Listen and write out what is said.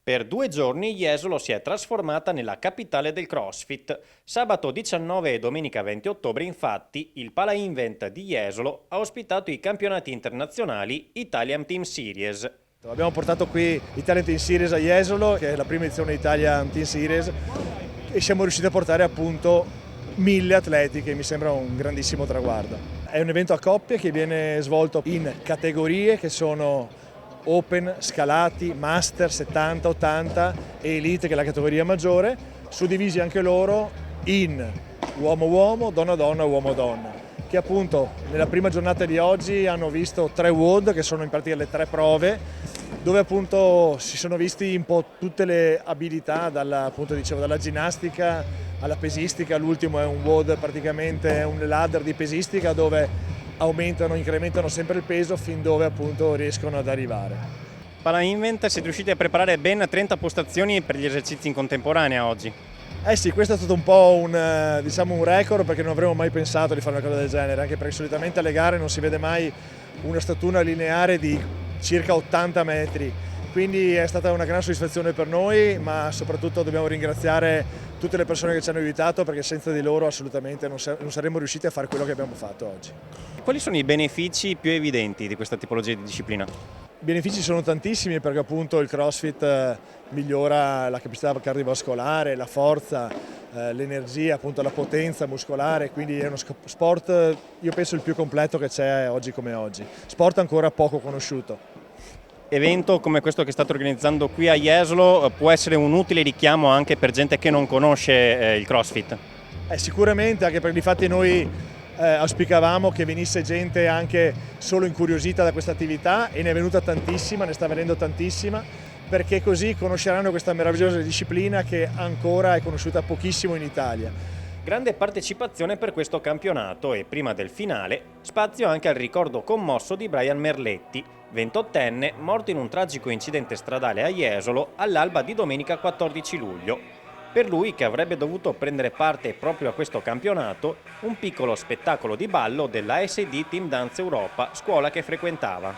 Per 2 giorni Jesolo si è trasformata nella capitale del CrossFit. Sabato 19 e domenica 20 ottobre, infatti, il Palainvent di Jesolo ha ospitato i campionati internazionali Italian Team Series. Abbiamo portato qui Italian Team Series a Jesolo, che è la prima edizione Italian Team Series, e siamo riusciti a portare appunto 1000 atleti, che mi sembra un grandissimo traguardo. È un evento a coppie che viene svolto in categorie che sono Open, Scalati, Master 70, 80 e Elite, che è la categoria maggiore, suddivisi anche loro in uomo-uomo, donna-donna, uomo-donna, che appunto nella prima giornata di oggi hanno visto 3 WOD, che sono in pratica le 3 prove, dove appunto si sono visti un po' tutte le abilità, dalla ginnastica alla pesistica. L'ultimo è un WOD, praticamente un ladder di pesistica, dove incrementano sempre il peso fin dove appunto riescono ad arrivare. Palainvent, siete riusciti a preparare ben 30 postazioni per gli esercizi in contemporanea oggi. Eh sì, questo è stato un po' un record, perché non avremmo mai pensato di fare una cosa del genere, anche perché solitamente alle gare non si vede mai una statura lineare di circa 80 metri, quindi è stata una gran soddisfazione per noi, ma soprattutto dobbiamo ringraziare tutte le persone che ci hanno aiutato, perché senza di loro assolutamente non saremmo riusciti a fare quello che abbiamo fatto oggi. Quali sono i benefici più evidenti di questa tipologia di disciplina? I benefici sono tantissimi, perché appunto il CrossFit migliora la capacità cardiovascolare, la forza, l'energia, appunto la potenza muscolare, quindi è uno sport, io penso, il più completo che c'è oggi come oggi. Sport ancora poco conosciuto. Evento come questo che state organizzando qui a Jesolo può essere un utile richiamo anche per gente che non conosce il CrossFit? Sicuramente, anche perché difatti noi auspicavamo che venisse gente anche solo incuriosita da questa attività, e ne è venuta tantissima, ne sta venendo tantissima, perché così conosceranno questa meravigliosa disciplina che ancora è conosciuta pochissimo in Italia. Grande partecipazione per questo campionato e prima del finale spazio anche al ricordo commosso di Brian Merletti, 28enne, morto in un tragico incidente stradale a Jesolo all'alba di domenica 14 luglio. Per lui, che avrebbe dovuto prendere parte proprio a questo campionato, un piccolo spettacolo di ballo della ASD Team Dance Europa, scuola che frequentava.